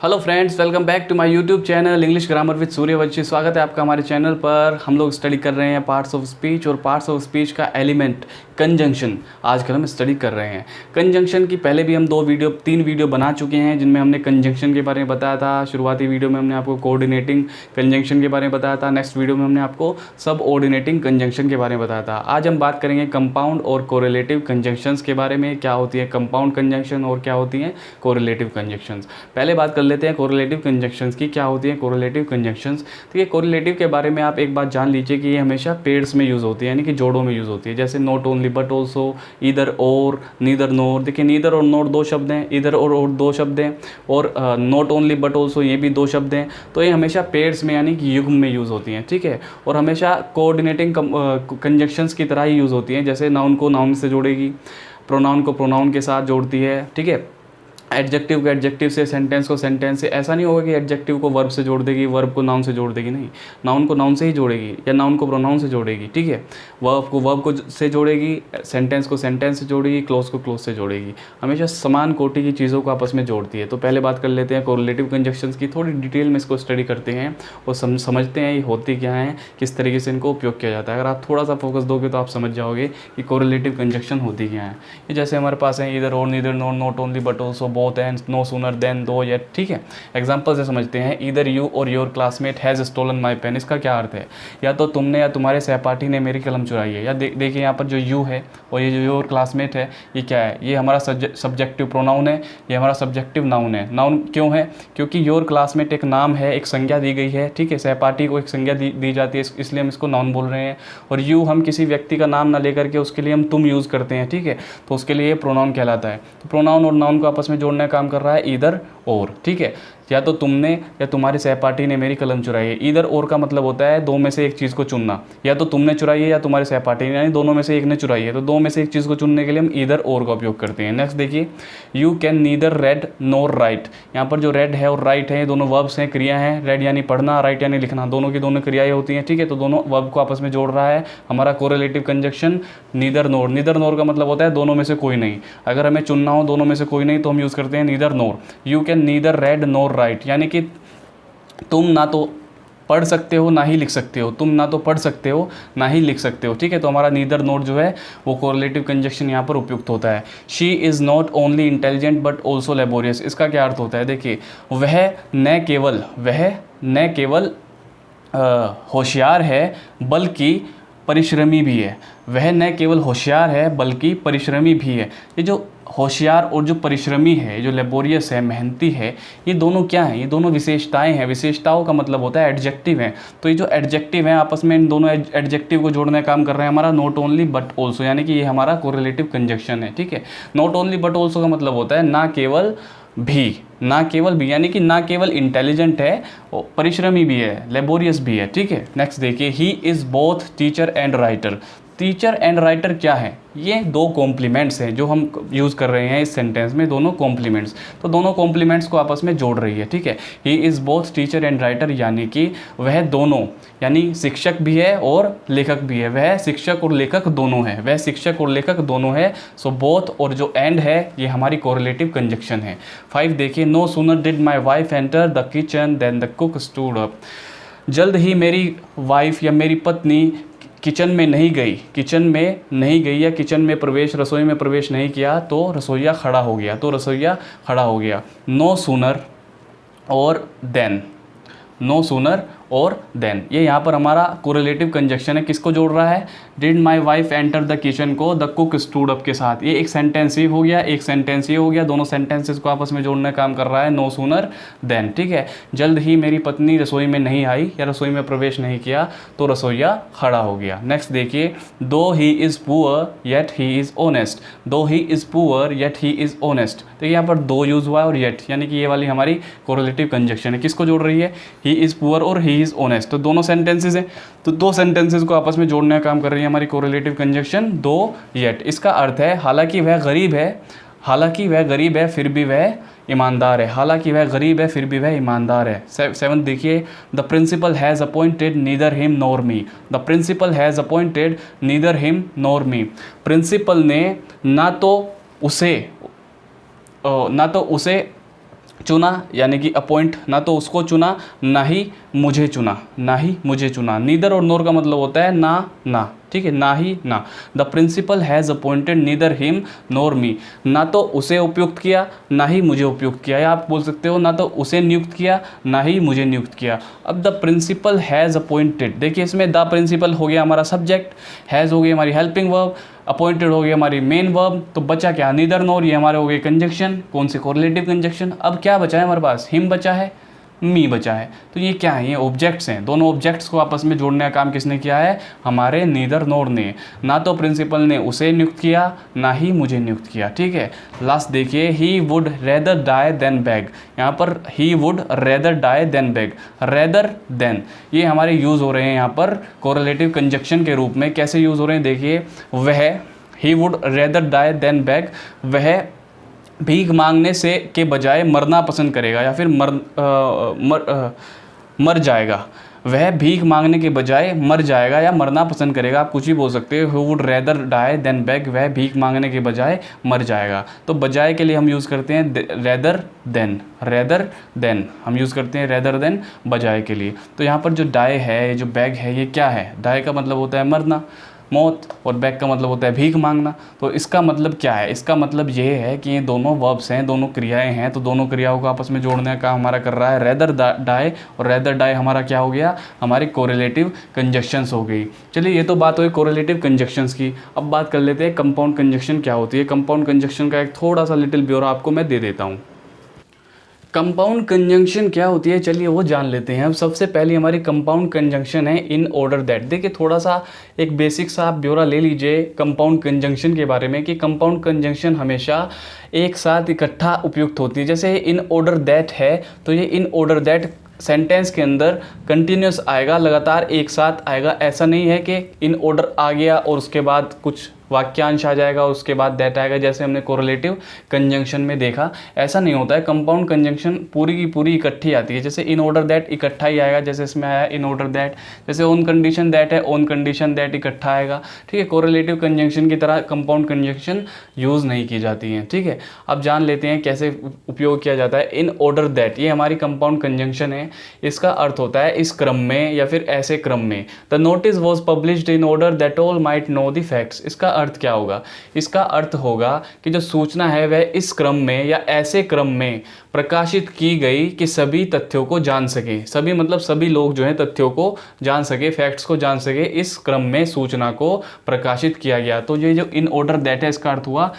Hello friends, welcome back to my YouTube channel English grammar with Suryavanshi. स्वागत है आपका हमारे चैनल पर। हम लोग स्टडी कर रहे हैं पार्ट्स ऑफ स्पीच और पार्ट्स ऑफ स्पीच का एलिमेंट कंजंक्शन आजकल हम स्टडी कर रहे हैं। कंजंक्शन की पहले भी हम तीन वीडियो बना चुके हैं जिनमें हमने कंजंक्शन के बारे में बताया था। शुरुआती वीडियो में हमने आपको कोऑर्डिनेटिंग कंजंक्शन के बारे में बताया था। नेक्स्ट वीडियो में हमने आपको सब ऑर्डिनेटिंग कंजंक्शन के बारे में बताया था। आज हम बात करेंगे कंपाउंड और कोरिलेटिव कंजंक्शंस के बारे में। क्या होती है कंपाउंड कंजंक्शन और क्या होती है कोरिलेटिव कंजंक्शंस। पहले बात कर लेते हैं कोरिलेटिव कंजंक्शंस की। क्या होती है कोरिलेटिव कंजंक्शंस। तो ये कोरिलेटिव के बारे में आप एक बात जान लीजिए कि ये हमेशा पेयर्स में यूज़ होती है, यानी कि जोड़ों में यूज़ होती है। जैसे not only but also, either or, neither नोर। देखिए नीदर और नोर दो शब्द हैं, ईदर और दो शब्द हैं, और नॉट ओनली बट ऑल्सो ये भी दो शब्द हैं। तो ये हमेशा पेयर्स में यानी कि युग्म में यूज़ होती हैं, ठीक है। और हमेशा कोऑर्डिनेटिंग कंजंक्शंस की तरह ही यूज़ होती हैं। जैसे नाउन को नाउन से जोड़ेगी, प्रोनाउन को प्रोनाउन के साथ जोड़ती है, ठीक है। एडजेक्टिव को एडजेक्टिव से, सेंटेंस को सेंटेंस से। ऐसा नहीं होगा कि एडजेक्टिव को वर्ब से जोड़ देगी, वर्ब को नाउन से जोड़ देगी, नहीं। नाउन को नाउन से ही जोड़ेगी या नाउन को प्रोनाउन से जोड़ेगी, ठीक है। वर्ब को से जोड़ेगी, सेंटेंस को सेंटेंस से जोड़ेगी, क्लोज को क्लोज से जोड़ेगी। हमेशा समान कोटि की चीज़ों को आपस में जोड़ती है। तो पहले बात कर लेते हैं कोरिलेटिव कंजंक्शंस की। थोड़ी डिटेल में इसको स्टडी करते हैं और समझते हैं ये होती क्या है, किस तरीके से इनको उपयोग किया जाता है। अगर आप थोड़ा सा फोकस दोगे तो आप समझ जाओगे कि कोरिलेटिव कंजंक्शन होती क्या है। ये जैसे हमारे पास है either or, neither nor, not only but also, both and, no sooner than, though yet, ठीक है। एग्जाम्पल से समझते हैं। Either you or your classmate has stolen my pen. इसका क्या अर्थ है? या तो तुमने या तुम्हारे सहपाठी ने मेरी कलम चुराई है। या देखिए यहाँ पर जो यू है और ये जो योर क्लासमेट है, ये क्या है? ये हमारा सब्जेक्टिव प्रोनाउन है, ये हमारा सब्जेक्टिव नाउन है। नाउन क्यों है? क्योंकि योर क्लासमेट एक नाम है, एक संज्ञा दी गई है, ठीक है। सहपाठी को एक संज्ञा दी जाती है, इसलिए हम इसको नाउन बोल रहे हैं। और यू हम किसी व्यक्ति का नाम ना लेकर के उसके लिए हम तुम यूज़ करते हैं, ठीक है। तो उसके लिए प्रोनाउन कहलाता है। तो प्रोनाउन और नाउन को आपस में जोड़ने का काम कर रहा है ईदर और, ठीक है। या तो तुमने या तुम्हारे सहपाठी ने मेरी कलम चुराई है। ईदर और का मतलब होता है दो में से एक चीज़ को चुनना। या तो तुमने चुराई है या तुम्हारे सहपाठी ने, यानी दोनों में से एक ने चुराई है। तो दो में से एक चीज़ को चुनने के लिए हम ईदर और का उपयोग करते हैं। नेक्स्ट देखिए, you can neither red NOR right. यहाँ पर जो रेड है और राइट है, ये दोनों वर्ब्स हैं, क्रिया हैं। रेड यानी पढ़ना, राइट यानी लिखना, दोनों की दोनों क्रियाएं होती हैं, ठीक है। तो दोनों वर्ब को आपस में जोड़ रहा है हमारा कोरिलेटिव कंजंक्शन नीदर नोर। नीदर नोर का मतलब होता है दोनों में से कोई नहीं। अगर हमें चुनना हो दोनों में से कोई नहीं तो हम यूज़ करते हैं neither NOR. You can neither red NOR right, यानी कि तुम ना तो पढ़ सकते हो ना ही लिख सकते हो। तुम ना तो पढ़ सकते हो ना ही लिख सकते हो, ठीक है। तो हमारा नीदर नोर जो है वो कोरिलेटिव कंजंक्शन यहाँ पर उपयुक्त होता है। She is not only intelligent but also laborious. इसका क्या अर्थ होता है? देखिए, वह न केवल होशियार है बल्कि परिश्रमी भी है। वह न केवल होशियार है बल्कि परिश्रमी भी है। ये जो होशियार और जो परिश्रमी है, जो लेबोरियस है, मेहनती है, ये दोनों क्या हैं? ये दोनों विशेषताएं हैं। विशेषताओं का मतलब होता है एडजेक्टिव हैं। तो ये जो एडजेक्टिव हैं आपस में इन दोनों एडजेक्टिव को जोड़ने का काम कर रहे हैं हमारा नॉट ओनली बट ऑल्सो, यानी कि ये हमारा कोरिलेटिव कंजंक्शन है, ठीक है। नॉट ओनली बट ऑल्सो का मतलब होता है ना केवल भी, यानी कि ना केवल इंटेलिजेंट है, परिश्रमी भी है, लेबोरियस भी है, ठीक है। नेक्स्ट देखिए, he is both teacher and writer. Teacher and writer क्या है? ये दो कॉम्प्लीमेंट्स हैं जो हम यूज़ कर रहे हैं इस सेंटेंस में, दोनों कॉम्प्लीमेंट्स। तो दोनों कॉम्प्लीमेंट्स को आपस में जोड़ रही है, ठीक है। He is both teacher and writer, यानी कि वह दोनों, यानी शिक्षक भी है और लेखक भी है। वह शिक्षक और लेखक दोनों है, वह शिक्षक और लेखक दोनों है। सो बोथ और जो एंड है ये हमारी कोरिलेटिव कंजंक्शन है। 5 देखिए, no sooner did my wife enter the kitchen than the cook stood up. जल्द ही मेरी वाइफ या मेरी पत्नी किचन में नहीं गई या किचन में प्रवेश, रसोई में प्रवेश नहीं किया तो रसोइया खड़ा हो गया। नो सूनर और देन, ये यहाँ पर हमारा कोरिलेटिव कंजंक्शन है। किसको जोड़ रहा है? Did my wife enter the kitchen को द कुक स्टूड अप के साथ। ये एक सेंटेंस ही हो गया, एक सेंटेंस ये हो गया। दोनों सेंटेंसेस को आपस में जोड़ने का काम कर रहा है नो सूनर देन, ठीक है। जल्द ही मेरी पत्नी रसोई में नहीं आई या रसोई में प्रवेश नहीं किया तो रसोइया खड़ा हो गया। नेक्स्ट देखिए, though he is poor yet he is honest. Though he is poor yet he is honest. तो यहाँ पर दो यूज़ हुआ है और येट, यानी कि ये वाली हमारी कोरिलेटिव कंजंक्शन है। किसको जोड़ रही है? ही इज़ पुअर और ही इज़ ऑनेस्ट। तो दोनों सेंटेंसेस हैं, तो दो सेंटेंसेस को आपस में जोड़ने का काम कर रही है हमारी कोरिलेटिव कंजंक्शन दो येट। इसका अर्थ है हालांकि वह गरीब है फिर भी वह ईमानदार है। हालांकि वह गरीब है फिर भी वह ईमानदार है। 7 देखिए, the principal has appointed neither him nor me. The principal has appointed neither him nor me. Principal ने ना तो उसे चुना यानी कि अपॉइंट, ना तो उसको चुना ना ही मुझे चुना, ना ही मुझे चुना। नीदर और नोर का मतलब होता है ना ना, ठीक है, ना ही ना। The principal has appointed neither him nor me, ना तो उसे उपयुक्त किया ना ही मुझे उपयुक्त किया, या आप बोल सकते हो ना तो उसे नियुक्त किया ना ही मुझे नियुक्त किया। अब द प्रिंसिपल हैज़ अपॉइंटेड, देखिए इसमें द प्रिंसिपल हो गया हमारा सब्जेक्ट, हैज़ हो गई हमारी हेल्पिंग वर्ब, अपॉइंटेड हो गई हमारी मेन वर्ब, तो बचा क्या, नीदर नोर, ये हमारे हो गए कंजक्शन, कौन से, कोरिलेटिव कंजक्शन। अब क्या बचा है हमारे पास, हिम बचा है, मी बचा है। तो ये क्या है, ये ऑब्जेक्ट्स हैं, दोनों ऑब्जेक्ट्स को आपस में जोड़ने का काम किसने किया है, हमारे नीदर नोर ने। ना तो प्रिंसिपल ने उसे नियुक्त किया ना ही मुझे नियुक्त किया, ठीक है। लास्ट देखिए, he would rather die than beg, यहाँ पर he would rather die than beg, rather than ये हमारे यूज़ हो रहे हैं यहाँ पर कोरिलेटिव कंजक्शन के रूप में। कैसे यूज़ हो रहे हैं देखिए, वह, he would rather die than beg, वह भीख मांगने से के बजाय मरना पसंद करेगा, या फिर मर जाएगा। वह भीख मांगने के बजाय मर जाएगा या मरना पसंद करेगा, आप कुछ भी बोल सकते हो। Who would rather die than beg, वह भीख मांगने के बजाय मर जाएगा। तो बजाय के लिए हम यूज़ करते हैं रेदर देन, रेदर देन हम यूज़ करते हैं रेदर देन बजाय के लिए। तो यहाँ पर जो डाई है, जो बैग है, ये क्या है, डाई का मतलब होता है मरना, मौत, और बैग का मतलब होता है भीख मांगना। तो इसका मतलब क्या है, इसका मतलब ये है कि ये दोनों वर्ब्स हैं, दोनों क्रियाएं हैं, तो दोनों क्रियाओं को आपस में जोड़ने का काम हमारा कर रहा है रेदर डाई, और रेदर डाई हमारा क्या हो गया, हमारी कोरिलेटिव कंजक्शंस हो गई। चलिए ये तो बात हुई कोरिलेटिव कंजक्शंस की। अब बात कर लेते हैं कंपाउंड कंजक्शन क्या होती है। कंपाउंड कंजक्शन का एक थोड़ा सा लिटिल ब्योरा आपको मैं दे देता हूँ। कंपाउंड कंजंक्शन क्या होती है, चलिए वो जान लेते हैं। अब सबसे पहले हमारी कंपाउंड कंजंक्शन है इन ऑर्डर दैट। देखिए थोड़ा सा एक बेसिक सा आप ब्यौरा ले लीजिए कंपाउंड कंजंक्शन के बारे में, कि कंपाउंड कंजंक्शन हमेशा एक साथ इकट्ठा उपयुक्त होती है। जैसे इन ऑर्डर दैट है, तो ये इन ऑर्डर दैट सेंटेंस के अंदर कंटिन्यूस आएगा, लगातार एक साथ आएगा। ऐसा नहीं है कि इन ऑर्डर आ गया और उसके बाद कुछ वाक्यांश आ जाएगा और उसके बाद दैट आएगा, जैसे हमने कोरिलेटिव कंजंक्शन में देखा। ऐसा नहीं होता है, कंपाउंड कंजंक्शन पूरी की पूरी इकट्ठी आती है। जैसे इन ऑर्डर दैट इकट्ठा ही आएगा, जैसे इसमें आया इन ऑर्डर दैट। जैसे ऑन कंडीशन दैट है, ऑन कंडीशन दैट इकट्ठा आएगा, ठीक है। कोरिलेटिव कंजंक्शन की तरह कंपाउंड कंजंक्शन यूज़ नहीं की जाती हैं, ठीक है। अब जान लेते हैं कैसे उपयोग किया जाता है। इन ऑर्डर दैट ये हमारी कंपाउंड कंजंक्शन है। इसका अर्थ होता है इस क्रम में या फिर ऐसे क्रम में। The notice was published in order that all might know the facts. इसका अर्थ क्या होगा, इसका अर्थ होगा कि जो सूचना है वह इस क्रम में या ऐसे क्रम में प्रकाशित की गई कि सभी तथ्यों को जान सके। सभी मतलब सभी लोग जो हैं तथ्यों को जान सके, फैक्ट्स को जान सके, इस क्रम में सूचना को प्रकाशित किया गया। तो ये जो इन ऑर्डर दैट है, इसका अर्थ हुआ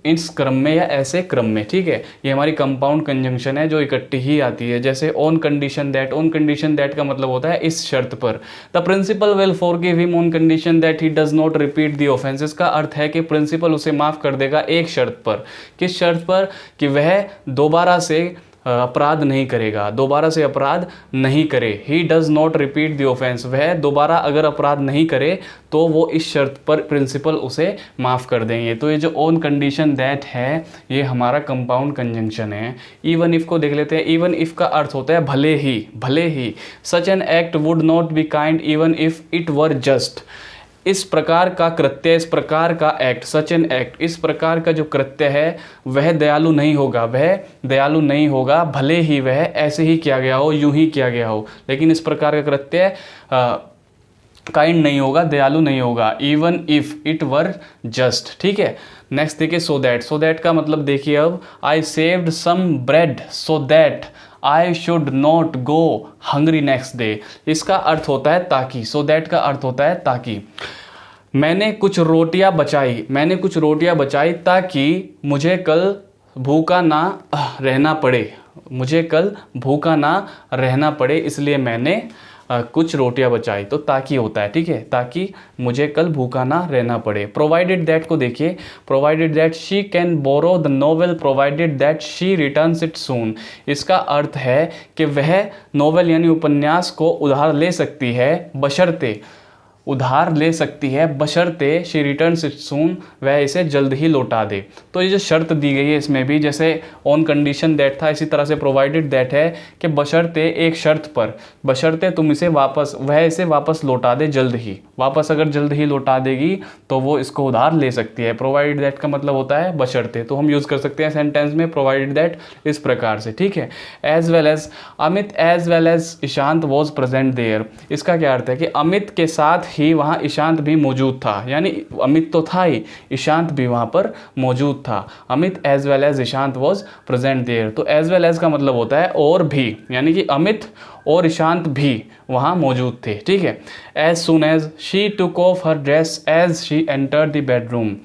इस क्रम में या ऐसे क्रम में, ठीक है। ये हमारी कंपाउंड कंजंक्शन है जो इकट्ठी ही आती है। जैसे on condition that, on condition that का मतलब होता है इस शर्त पर। The principal will forgive him on condition that he does not repeat the offence. इसका अर्थ है कि प्रिंसिपल उसे माफ़ कर देगा एक शर्त पर। किस शर्त पर, कि वह दोबारा से अपराध नहीं करेगा, दोबारा से अपराध नहीं करे। ही does not repeat the offence, वह दोबारा अगर अपराध नहीं करे तो वो इस शर्त पर प्रिंसिपल उसे माफ़ कर देंगे। तो ये जो ऑन कंडीशन दैट है ये हमारा कंपाउंड कंजंक्शन है। इवन इफ को देख लेते हैं। इवन इफ का अर्थ होता है भले ही, भले ही। Such an act would not be kind even if it were just. इस प्रकार का कृत्य, इस प्रकार का एक्ट, सच एन एक्ट, इस प्रकार का जो कृत्य है वह दयालु नहीं होगा, वह दयालु नहीं होगा भले ही वह ऐसे ही किया गया हो, यूं ही किया गया हो। लेकिन इस प्रकार का कृत्य काइंड नहीं होगा, दयालु नहीं होगा, even if it were just, ठीक है। नेक्स्ट देखिए सो दैट। सो दैट का मतलब देखिए अब, I saved some bread so that I should not go hungry next day. इसका अर्थ होता है ताकि। सो दैट का अर्थ होता है ताकि। मैंने कुछ रोटियां बचाई, मैंने कुछ रोटियां बचाई ताकि मुझे कल भूखा ना रहना पड़े, मुझे कल भूखा ना रहना पड़े, इसलिए मैंने कुछ रोटियां बचाई। तो ताकि होता है, ठीक है, ताकि मुझे कल भूखा ना रहना पड़े। प्रोवाइडेड दैट को देखिए। Provided that she can borrow the novel provided that she returns it soon. इसका अर्थ है कि वह नोवेल यानी उपन्यास को उधार ले सकती है बशर्ते उधार ले सकती है बशर्ते शी रिटर्न्स इट सून, वह इसे जल्द ही लौटा दे। तो ये जो शर्त दी गई है इसमें भी, जैसे ऑन कंडीशन दैट था, इसी तरह से प्रोवाइडेड दैट है कि बशर्ते एक शर्त पर, बशर्ते तुम इसे वापस, वह इसे वापस लौटा दे जल्द ही, वापस अगर जल्द ही लौटा देगी तो वो इसको उधार ले सकती है। प्रोवाइडेड दैट का मतलब होता है बशर्ते, तो हम यूज़ कर सकते हैं सेंटेंस में प्रोवाइडेड दैट इस प्रकार से, ठीक है। As well as Amit as well as Ishant was present there, इसका क्या अर्थ है कि अमित के साथ ही वहाँ ईशांत भी मौजूद था, यानी अमित तो था ही, ईशांत भी वहाँ पर मौजूद था। Amit as well as Ishant was present there, तो एज वेल एज का मतलब होता है और भी, यानी कि अमित और ईशांत भी वहाँ मौजूद थे, ठीक है। As soon as she took off her dress as she enter the bedroom,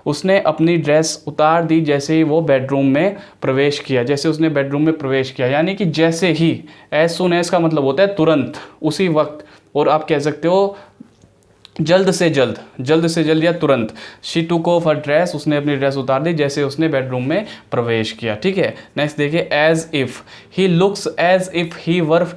उसने अपनी ड्रेस उतार दी जैसे ही वो बेडरूम में प्रवेश किया, जैसे उसने बेडरूम में प्रवेश किया, यानी कि जैसे ही। एज सुन एज का मतलब होता है तुरंत, उसी वक्त, और आप कह सकते हो जल्द से जल्द, जल्द से जल्द या तुरंत। She took off her dress, उसने अपनी ड्रेस उतार दी जैसे उसने बेडरूम में प्रवेश किया, ठीक है। नेक्स्ट देखिए, as if he looks as if he were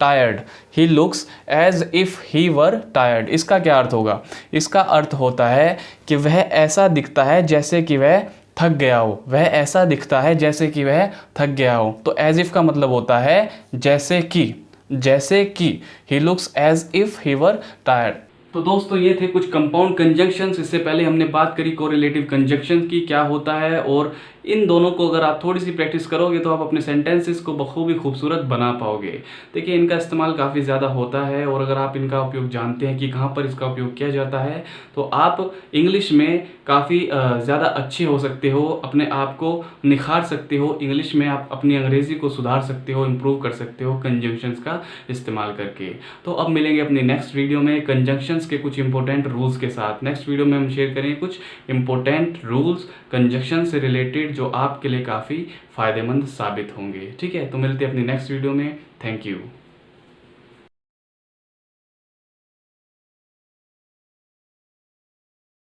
tired, he looks as if he were tired, इसका क्या अर्थ होगा? इसका अर्थ होता है कि वह ऐसा दिखता है जैसे कि वह थक गया हो, वह ऐसा दिखता है जैसे कि वह थक गया हो। तो एज इफ का मतलब होता है जैसे कि, जैसे कि। He looks as if he were tired. तो दोस्तों ये थे कुछ कंपाउंड कंजंक्शंस। इससे पहले हमने बात करी कोरिलेटिव कंजंक्शन की, क्या होता है, और इन दोनों को अगर आप थोड़ी सी प्रैक्टिस करोगे तो आप अपने सेंटेंसेस को बखूबी खूबसूरत बना पाओगे। देखिए इनका इस्तेमाल काफ़ी ज़्यादा होता है, और अगर आप इनका उपयोग जानते हैं कि कहाँ पर इसका उपयोग किया जाता है, तो आप इंग्लिश में काफ़ी ज़्यादा अच्छे हो सकते हो, अपने आप को निखार सकते हो, इंग्लिश में आप अपनी अंग्रेज़ी को सुधार सकते हो, इम्प्रूव कर सकते हो कंजंक्शंस का इस्तेमाल करके। तो अब मिलेंगे अपनी नेक्स्ट वीडियो में कंजंक्शंस के कुछ इंपॉर्टेंट रूल्स के साथ। नेक्स्ट वीडियो में हम शेयर करेंगे कुछ इंपॉर्टेंट रूल्स कंजंक्शन से रिलेटेड जो आपके लिए काफ़ी फ़ायदेमंद साबित होंगे, ठीक है। तो मिलते हैं अपनी नेक्स्ट वीडियो में। Thank you.